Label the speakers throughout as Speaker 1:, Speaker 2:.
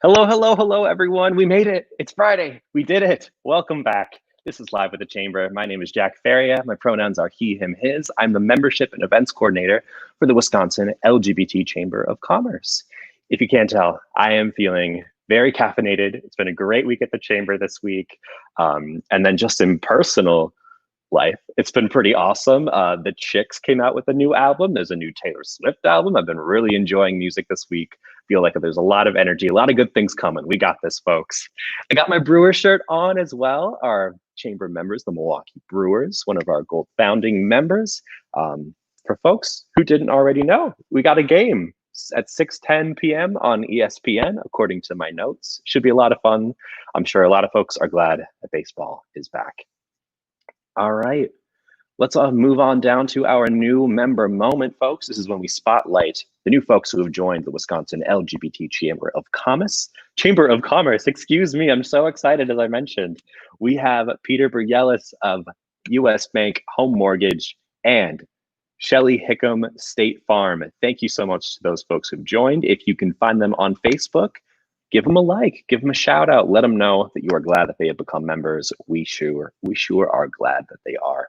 Speaker 1: Hello, hello, hello, everyone. We made it. It's Friday. We did it. Welcome back. This is Live with the Chamber. My name is Jack Faria. My pronouns are he, him, his. I'm the Membership and Events Coordinator for the Wisconsin LGBT Chamber of Commerce. If you can't tell, I am feeling very caffeinated. It's been a great week at the Chamber this week. And then just in personal life, it's been pretty awesome. The Chicks came out with a new album. There's a new Taylor Swift album. I've been really enjoying music this week. Feel like there's a lot of energy, a lot of good things coming. We got this, folks. I got my Brewer shirt on as well. Our chamber members, the Milwaukee Brewers, one of our gold founding members. For folks who didn't already know, we got a game at 6:10 p.m. on ESPN, according to my notes. Should be a lot of fun. I'm sure a lot of folks are glad that baseball is back. All right, let's move on down to our new member moment, folks. This is when we spotlight the new folks who have joined the Wisconsin LGBT Chamber of Commerce. Excuse me. I'm so excited, as I mentioned. We have Peter Burgelis of U.S. Bank Home Mortgage and Shelly Hickam State Farm. Thank you so much to those folks who've joined. If you can find them on Facebook, give them a like, give them a shout out, let them know that you are glad that they have become members. We sure are glad that they are.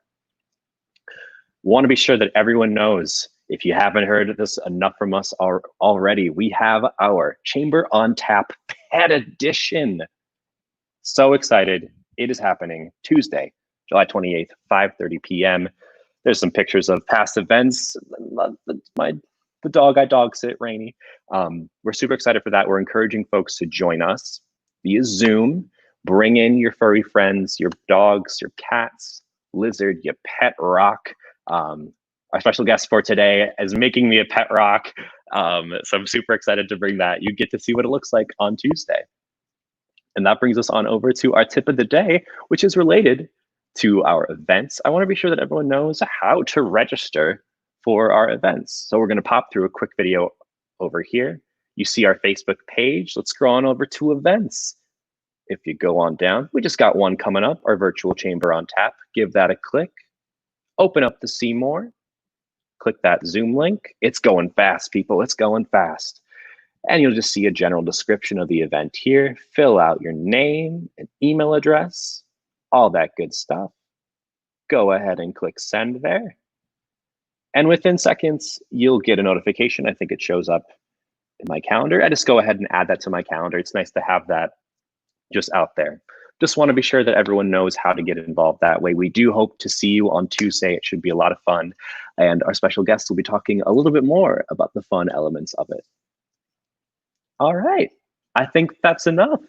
Speaker 1: Want to be sure that everyone knows, if you haven't heard this enough from us already, we have our Chamber on Tap Pet Edition. So excited. It is happening Tuesday, July 28th, 5:30 p.m. There's some pictures of past events. The dog I dog sit, Rainy. We're super excited for that. We're encouraging folks to join us via Zoom. Bring in your furry friends, your dogs, your cats, lizard, your pet rock. Our special guest for today is making me a pet rock. So I'm super excited to bring that. You get to see what it looks like on Tuesday. And that brings us on over to our tip of the day, which is related to our events. I want to be sure that everyone knows how to register for our events. So we're going to pop through a quick video over here. You see our Facebook page. Let's scroll on over to events. If you go on down, we just got one coming up, our virtual chamber on tap. Give that a click. Open up the See More. Click that Zoom link. It's going fast, people. It's going fast. And you'll just see a general description of the event here. Fill out your name and email address, all that good stuff. Go ahead and click send there. And within seconds, you'll get a notification. I think it shows up in my calendar. I just go ahead and add that to my calendar. It's nice to have that just out there. Just want to be sure that everyone knows how to get involved that way. We do hope to see you on Tuesday. It should be a lot of fun. And our special guest will be talking a little bit more about the fun elements of it. All right, I think that's enough.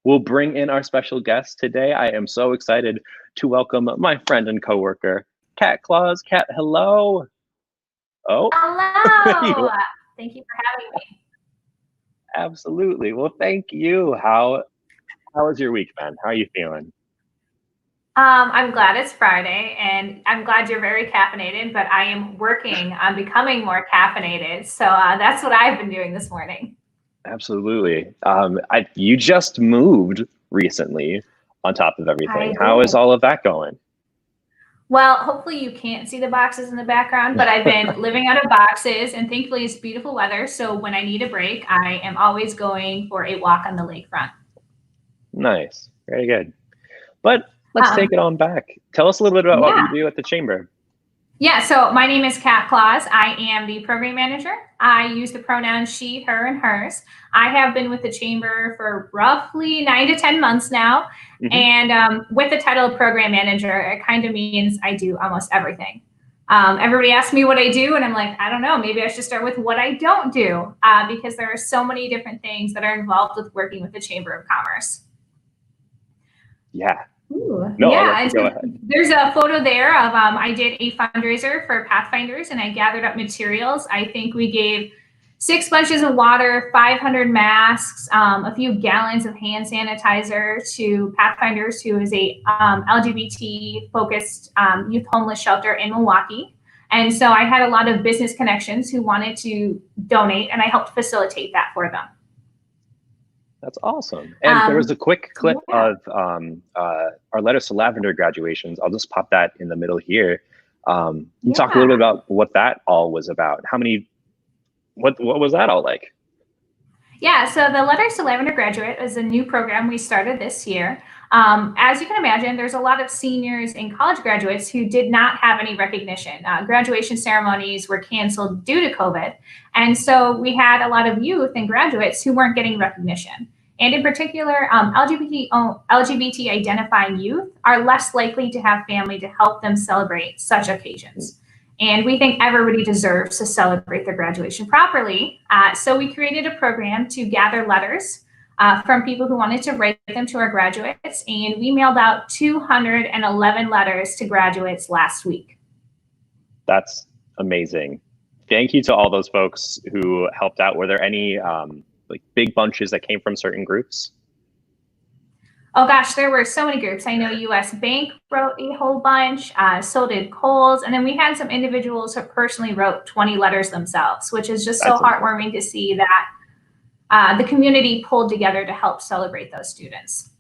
Speaker 1: We'll bring in our special guest today. I am so excited to welcome my friend and coworker, Kat Klawes. Kat, hello. Oh.
Speaker 2: Hello. Thank you for having me.
Speaker 1: Absolutely. Well, thank you. How was your week, man? How are you feeling?
Speaker 2: I'm glad it's Friday, and I'm glad you're very caffeinated, but I am working on becoming more caffeinated. So that's what I've been doing this morning.
Speaker 1: Absolutely. You just moved recently on top of everything. How is all of that going?
Speaker 2: Well, hopefully you can't see the boxes in the background, but I've been living out of boxes, and thankfully it's beautiful weather. So when I need a break, I am always going for a walk on the lakefront.
Speaker 1: Nice. Very good. But let's take it on back. Tell us a little bit about what you do at the Chamber.
Speaker 2: Yeah, so my name is Kat Klawes. I am the program manager. I use the pronouns she, her, and hers. I have been with the Chamber for roughly 9 to 10 months now. Mm-hmm. And with the title of program manager, it kind of means I do almost everything. Everybody asks me what I do, and I'm like, I don't know, maybe I should start with what I don't do, because there are so many different things that are involved with working with the Chamber of Commerce.
Speaker 1: Yeah.
Speaker 2: Ooh, no, yeah, go ahead. There's a photo there of I did a fundraiser for Pathfinders, and I gathered up materials. I think we gave 6 bunches of water, 500 masks, a few gallons of hand sanitizer to Pathfinders, who is a LGBT-focused youth homeless shelter in Milwaukee. And so I had a lot of business connections who wanted to donate, and I helped facilitate that for them.
Speaker 1: That's awesome. And there was a quick clip of our Letters to Lavender graduations. I'll just pop that in the middle here. You talk a little bit about what that all was about. What was that all like?
Speaker 2: Yeah, so the Letters to Live Undergraduate is a new program we started this year. As you can imagine, there's a lot of seniors and college graduates who did not have any recognition. Graduation ceremonies were canceled due to COVID. And so we had a lot of youth and graduates who weren't getting recognition. And in particular, LGBT identifying youth are less likely to have family to help them celebrate such occasions. And we think everybody deserves to celebrate their graduation properly. So we created a program to gather letters from people who wanted to write them to our graduates. And we mailed out 211 letters to graduates last week.
Speaker 1: That's amazing. Thank you to all those folks who helped out. Were there any like big bunches that came from certain groups?
Speaker 2: Oh gosh, there were so many groups. I know US Bank wrote a whole bunch, so did Kohl's, and then we had some individuals who personally wrote 20 letters themselves, which is just so heartwarming to see that the community pulled together to help celebrate those students.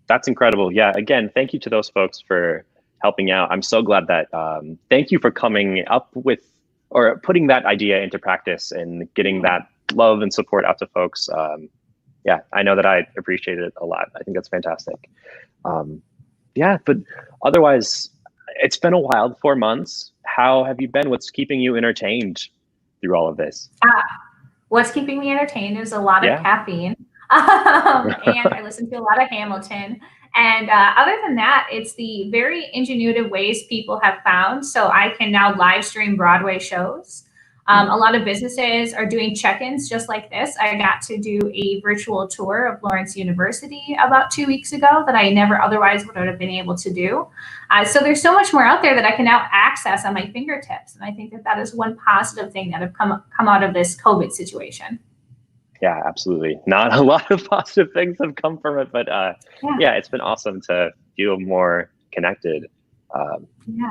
Speaker 1: That's incredible. Yeah, again, thank you to those folks for helping out. I'm so glad that, thank you for coming up with, or putting that idea into practice and getting that love and support out to folks. Yeah, I know that I appreciate it a lot. I think that's fantastic. Yeah, but otherwise, it's been a wild 4 months. How have you been? What's keeping you entertained through all of this?
Speaker 2: What's keeping me entertained is a lot of caffeine. And I listen to a lot of Hamilton. And other than that, it's the very ingenuitive ways people have found. So I can now live stream Broadway shows. A lot of businesses are doing check-ins just like this. I got to do a virtual tour of Lawrence University about 2 weeks ago that I never otherwise would have been able to do. So there's so much more out there that I can now access on my fingertips. And I think that that is one positive thing that have come out of this COVID situation.
Speaker 1: Yeah, absolutely. Not a lot of positive things have come from it, but yeah, it's been awesome to feel more connected.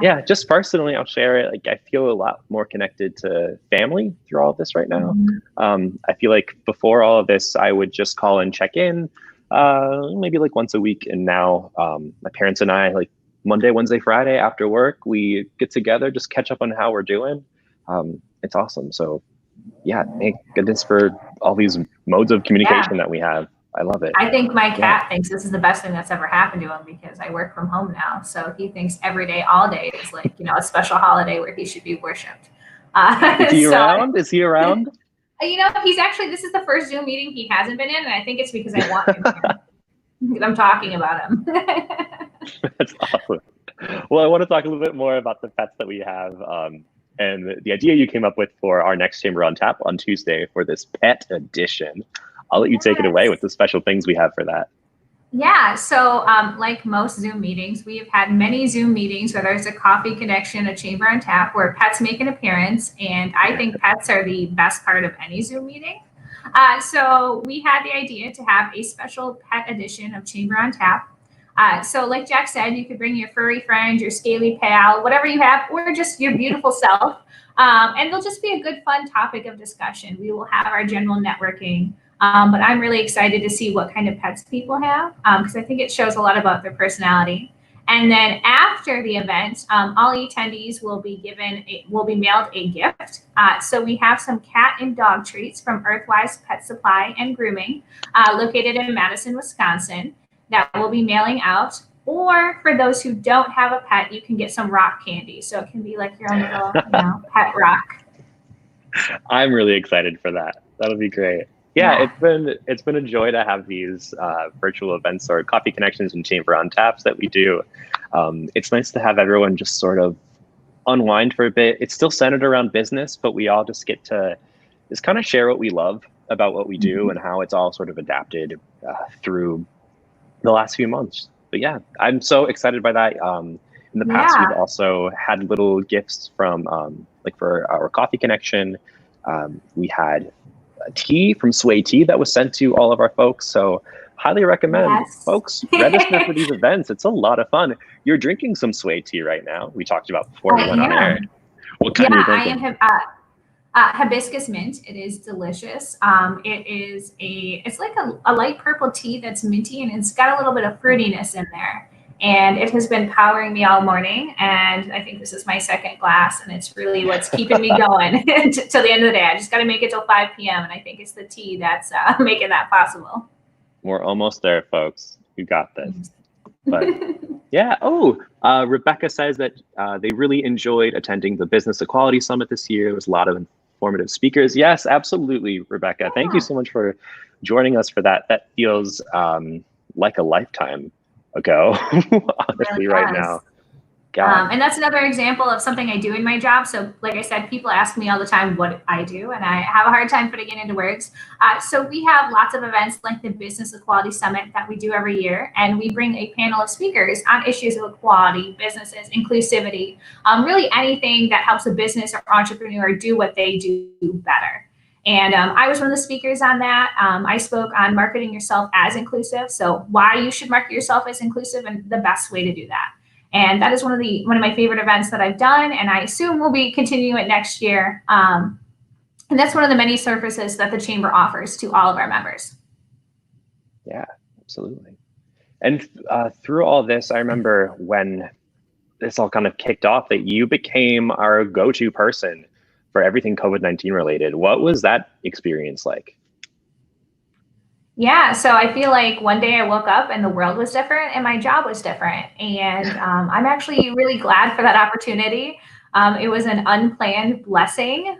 Speaker 1: Yeah, just personally, I'll share it. Like, I feel a lot more connected to family through all of this right now. I feel like before all of this, I would just call and check in, maybe like once a week. And now my parents and I, like Monday, Wednesday, Friday after work, we get together, just catch up on how we're doing. It's awesome. So yeah, thank goodness for all these modes of communication that we have. I love it.
Speaker 2: I think my cat thinks this is the best thing that's ever happened to him because I work from home now. So he thinks every day, all day is like, you know, a special holiday where he should be worshipped.
Speaker 1: Is he around? Is he around?
Speaker 2: You know, he's actually, this is the first Zoom meeting he hasn't been in. And I think it's because I want him here. I'm talking about him.
Speaker 1: That's awesome. Well, I want to talk a little bit more about the pets that we have. And the idea you came up with for our next Chamber on Tap on Tuesday for this pet edition. I'll let you take it away with the special things we have for that.
Speaker 2: Yeah, so like most Zoom meetings, we have had many Zoom meetings where there's a coffee connection, a Chamber on Tap, where pets make an appearance. And I think pets are the best part of any Zoom meeting. So we had the idea to have a special pet edition of Chamber on Tap. So like Jack said, you could bring your furry friend, your scaly pal, whatever you have, or just your beautiful self. And it'll just be a good, fun topic of discussion. We will have our general networking. But I'm really excited to see what kind of pets people have because I think it shows a lot about their personality. And then after the event, all attendees will be mailed a gift. So we have some cat and dog treats from Earthwise Pet Supply and Grooming, located in Madison, Wisconsin, that we'll be mailing out. Or for those who don't have a pet, you can get some rock candy. So it can be like your own little, pet rock.
Speaker 1: I'm really excited for that. That'll be great. Yeah, it's been a joy to have these virtual events or coffee connections and Chamber on Taps that we do. It's nice to have everyone just sort of unwind for a bit. It's still centered around business, but we all just get to just kind of share what we love about what we do and how it's all sort of adapted through the last few months. But yeah, I'm so excited by that. In the past, we've also had little gifts from like for our coffee connection. We had tea from Sway Tea that was sent to all of our folks. So highly recommend folks register for these events. It's a lot of fun. You're drinking some Sway Tea right now. We talked about before we went on air. What kind are you drinking?
Speaker 2: I am hibiscus mint. It is delicious. It's like a light purple tea that's minty and it's got a little bit of fruitiness in there. and it has been powering me all morning. And I think this is my second glass, and it's really what's keeping me going till the end of the day. I just got to make it till 5 p.m. and I think it's the tea that's making that possible.
Speaker 1: We're almost there, folks. You got this. But yeah. Oh, Rebecca says that they really enjoyed attending the Business Equality Summit this year. There was a lot of informative speakers. Yes, absolutely, Rebecca. Thank you so much for joining us for that. That feels like a lifetime ago, honestly, right now.
Speaker 2: And that's another example of something I do in my job. So like I said, people ask me all the time what I do, and I have a hard time putting it into words. So we have lots of events like the Business Equality Summit that we do every year, and we bring a panel of speakers on issues of equality, businesses, inclusivity, really anything that helps a business or entrepreneur do what they do better. And I was one of the speakers on that. I spoke on marketing yourself as inclusive. So why you should market yourself as inclusive and the best way to do that. And that is one of my favorite events that I've done, and I assume we'll be continuing it next year. And that's one of the many services that the Chamber offers to all of our members.
Speaker 1: Yeah, absolutely. And through all this, I remember when this all kind of kicked off that you became our go-to person for everything COVID-19 related. What was that experience like?
Speaker 2: Yeah, so I feel like one day I woke up and the world was different and my job was different. And I'm actually really glad for that opportunity. It was an unplanned blessing.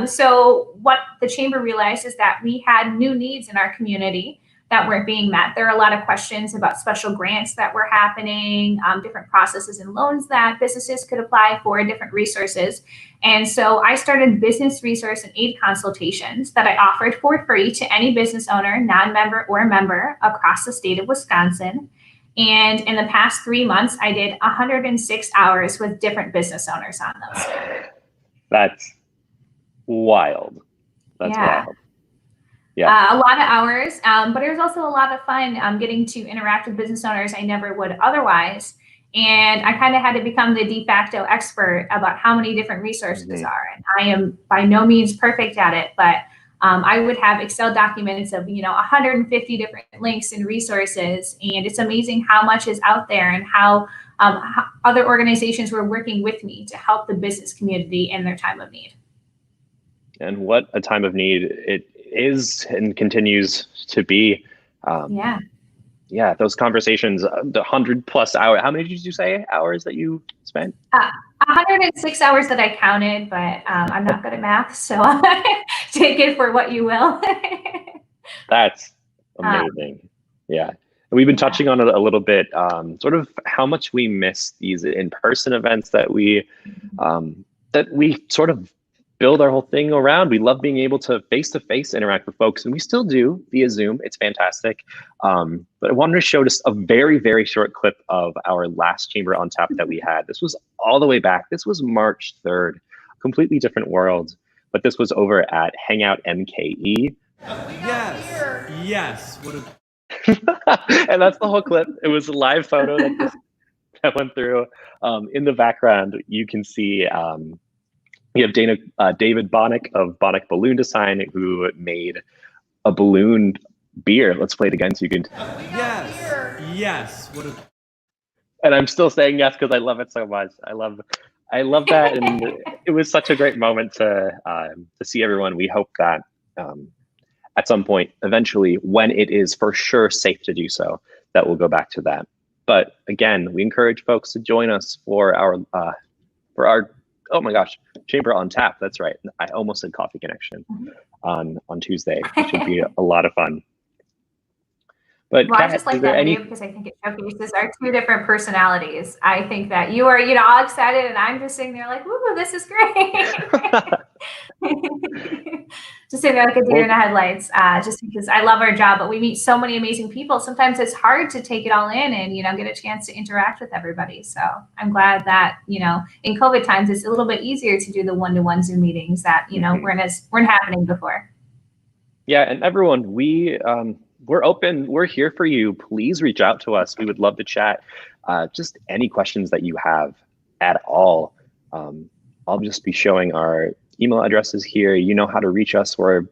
Speaker 2: So what the Chamber realized is that we had new needs in our community that weren't being met. There are a lot of questions about special grants that were happening, different processes and loans that businesses could apply for, different resources. And so I started business resource and aid consultations that I offered for free to any business owner, non-member or member across the state of Wisconsin. And in the past 3 months, I did 106 hours with different business owners on those.
Speaker 1: That's wild. That's wild. Yeah.
Speaker 2: A lot of hours, but it was also a lot of fun getting to interact with business owners I never would otherwise. And I kind of had to become the de facto expert about how many different resources are. And I am by no means perfect at it, but I would have Excel documents of 150 different links and resources. And it's amazing how much is out there and how other organizations were working with me to help the business community in their time of need.
Speaker 1: And what a time of need it is and continues to be. Yeah, those conversations, the 100+ hours. How many did you say hours that you spent?
Speaker 2: 106 hours that I counted, but I'm not good at math, so take it for what you will.
Speaker 1: That's amazing. Yeah. We've been touching on it a little bit, sort of how much we miss these in-person events that we sort of build our whole thing around. We love being able to face-to-face interact with folks, and we still do via Zoom. It's fantastic. But I wanted to show just a very, very short clip of our last Chamber on Tap that we had. This was all the way back. This was March 3rd, completely different world. But this was over at Hangout MKE.
Speaker 3: Yes. What
Speaker 1: and that's the whole clip. It was a live photo that went through. In the background, you can see we have David Bonnick of Bonnick Balloon Design, who made a balloon beer. Let's play it again so you can.
Speaker 3: Yes.
Speaker 1: And I'm still saying yes because I love it so much. I love that, and it was such a great moment to see everyone. We hope that at some point, eventually, when it is for sure safe to do so, that we'll go back to that. But again, we encourage folks to join us for our oh my gosh, Chamber on Tap. That's right. I almost said Coffee Connection on Tuesday. It should be a lot of fun. But
Speaker 2: well,
Speaker 1: Kat,
Speaker 2: I just like that video because I think it showcases our two different personalities. I think that you are, all excited, and I'm just sitting there like, "Ooh, this is great!" Just sitting there like a deer in the headlights. Just because I love our job, but we meet so many amazing people. Sometimes it's hard to take it all in and get a chance to interact with everybody. So I'm glad that in COVID times it's a little bit easier to do the one-to-one Zoom meetings that weren't happening before.
Speaker 1: Yeah, and everyone, we're open. We're here for you. Please reach out to us. We would love to chat. Just any questions that you have at all. I'll just be showing our email addresses here. You know how to reach us. We're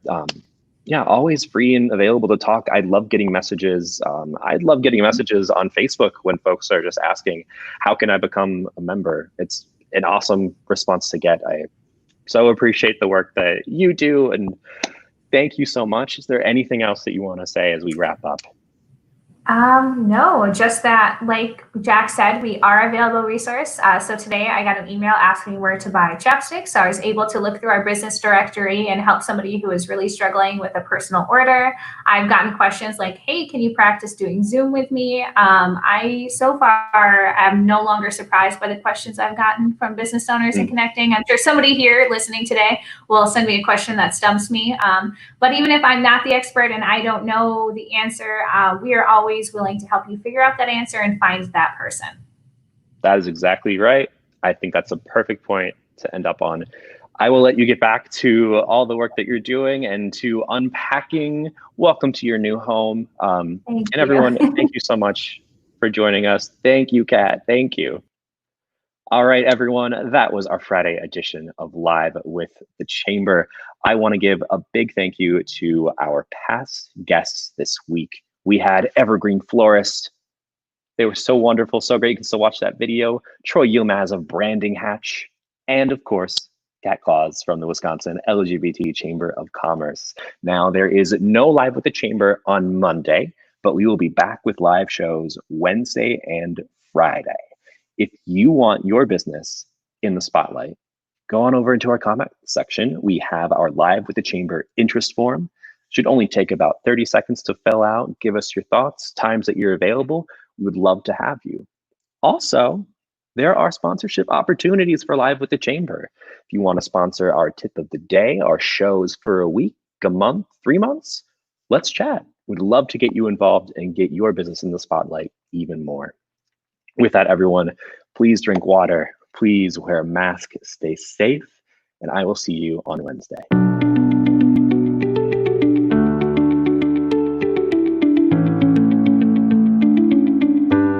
Speaker 1: Yeah, always free and available to talk. I love getting messages. I'd love getting messages on Facebook when folks are just asking, how can I become a member? It's an awesome response to get. I so appreciate the work that you do, and thank you so much. Is there anything else that you want to say as we wrap up?
Speaker 2: No, just that, like Jack said, we are a available resource. So today I got an email asking where to buy chapstick. So I was able to look through our business directory and help somebody who is really struggling with a personal order. I've gotten questions like, hey, can you practice doing Zoom with me? I so far am no longer surprised by the questions I've gotten from business owners and connecting. I'm sure somebody here listening today will send me a question that stumps me. But even if I'm not the expert and I don't know the answer, we are always willing to help you figure out that answer and find that person.
Speaker 1: That is exactly right. I think that's a perfect point to end up on. I will let you get back to all the work that you're doing and to unpacking. Welcome to your new home. And everyone, thank you so much for joining us. Thank you, Kat. Thank you. All right, everyone, that was our Friday edition of Live with the Chamber. I want to give a big thank you to our past guests this week. We had Evergreen Florist. They were so wonderful, so great. You can still watch that video. Troy Yilmaz of Branding Hatch. And of course, Kat Klawes from the Wisconsin LGBT Chamber of Commerce. Now, there is no Live with the Chamber on Monday, but we will be back with live shows Wednesday and Friday. If you want your business in the spotlight, go on over into our comment section. We have our Live with the Chamber interest form. Should only take about 30 seconds to fill out. Give us your thoughts, times that you're available. We would love to have you. Also, there are sponsorship opportunities for Live with the Chamber. If you want to sponsor our tip of the day, our shows for a week, a month, 3 months, let's chat. We'd love to get you involved and get your business in the spotlight even more. With that, everyone, please drink water, please wear a mask, stay safe, and I will see you on Wednesday.